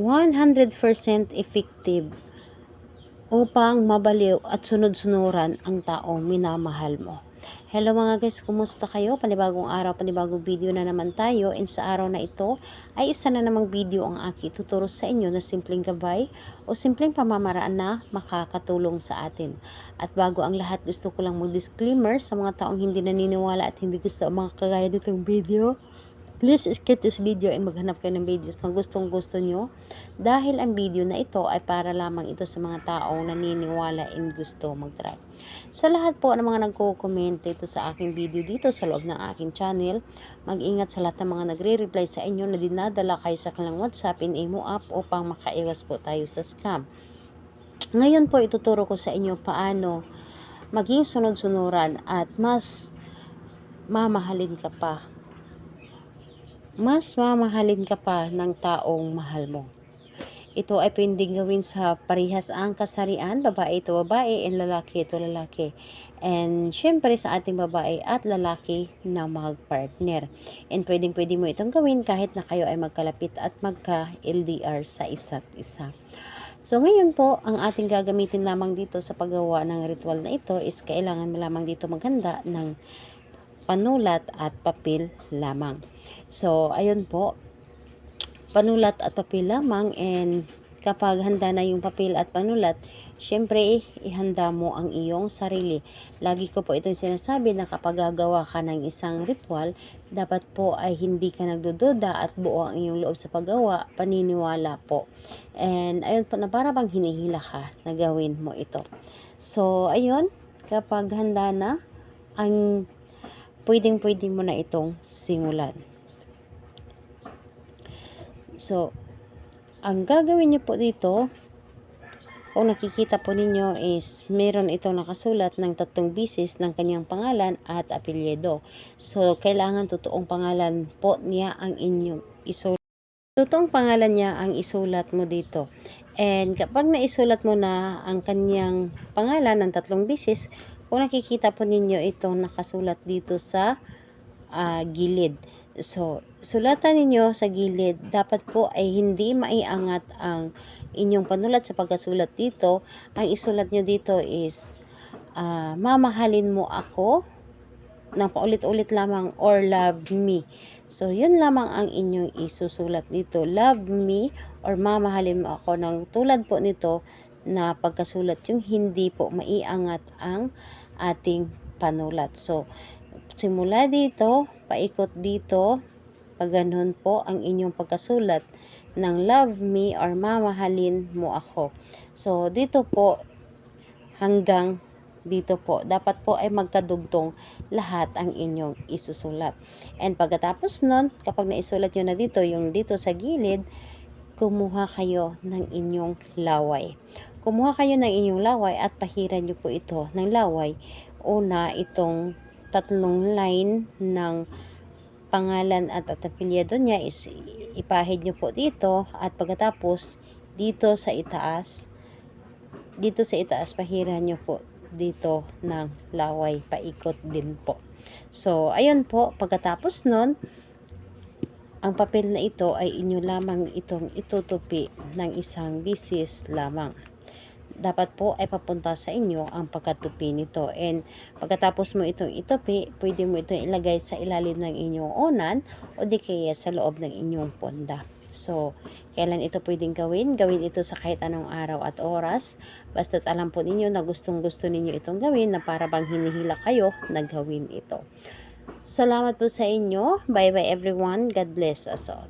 100% effective upang mabaliw at sunod-sunuran ang taong minamahal mo. Hello mga guys, kumusta kayo? Panibagong araw, panibagong video na naman tayo, and sa araw na ito ay isa na namang video ang aking ituturo sa inyo na simpleng gabay o simpleng pamamaraan na makakatulong sa atin. At bago ang lahat, gusto ko lang mag-disclaimer sa mga taong hindi naniniwala at hindi gusto ang mga kagaya nitong video. Please skip this video and maghanap kayo ng videos na gustong gusto nyo, dahil ang video na ito ay para lamang ito sa mga taong naniniwala and gusto mag-try. Sa lahat po ng mga nagko-comment ito sa aking video dito sa loob ng aking channel, mag-ingat sa lahat ng mga nagre-reply sa inyo na dinadala kayo sa kanilang WhatsApp and Imo app upang makaiwas po tayo sa scam. Ngayon po ituturo ko sa inyo paano maging sunod-sunuran at mas mamahalin ka pa ng taong mahal mo. Ito ay pwedeng gawin sa parehas ang kasarian, babae ito babae and lalaki ito lalaki. And syempre sa ating babae at lalaki na magpartner. And pwede mo itong gawin kahit na kayo ay magkalapit at magka-LDR sa isa't isa. So ngayon po, ang ating gagamitin lamang dito sa paggawa ng ritual na ito is kailangan mo lamang dito maghanda ng panulat at papel lamang. So, ayun po, panulat at papel lamang, and kapag handa na yung papel at panulat, syempre, ihanda mo ang iyong sarili. Lagi ko po itong sinasabi na kapag gagawa ka ng isang ritual, dapat po ay hindi ka nagdududa at buo ang iyong loob sa paggawa, paniniwala po. And ayun po na para bang hinihila ka na gawin mo ito. So, ayun, kapag handa na, ang pwedeng mo na itong simulan. So, ang gagawin niyo po dito, kung nakikita po ninyo is meron itong nakasulat ng 3 beses ng kanyang pangalan at apelyido. So, kailangan totoong pangalan po niya ang inyong isulat. Totoong pangalan niya ang isulat mo dito. And kapag naisulat mo na ang kanyang pangalan ng 3 beses, kung nakikita po ninyo itong nakasulat dito sa gilid. So, sulatan ninyo sa gilid. Dapat po ay hindi maiangat ang inyong panulat sa pagkasulat dito. Ang isulat nyo dito is mamahalin mo ako ng paulit-ulit lamang or love me. So, yun lamang ang inyong isusulat dito. Love me or mamahalin mo ako, ng tulad po nito na pagkasulat, yung hindi po maiangat ang ating panulat. So, simula dito, paikot dito, pag ganun po ang inyong pagkasulat ng love me or mamahalin mo ako. So, dito po hanggang dito po, dapat po ay magkadugtong lahat ang inyong isusulat. And pagkatapos nun, kapag naisulat nyo na dito, yung dito sa gilid, kumuha kayo ng inyong laway. Kumuha kayo ng inyong laway at pahiran nyo po ito ng laway. Una, itong 3 line ng pangalan at apelyido niya is ipahid nyo po dito, at pagkatapos dito sa itaas pahiran nyo po dito ng laway, paikot din po. So, ayun po, pagkatapos nun, ang papel na ito ay inyo lamang itong itutupi ng 1 beses lamang. Dapat po ay papunta sa inyo ang pagkatupi nito. And pagkatapos mo itong itupi, pwede mo itong ilagay sa ilalim ng inyong unan o di kaya sa loob ng inyong ponda. So, kailan ito pwedeng gawin? Gawin ito sa kahit anong araw at oras. Basta't alam po ninyo na gustong-gusto ninyo itong gawin, na para bang hinihila kayo na gawin ito. Salamat po sa inyo. Bye-bye everyone. God bless us all.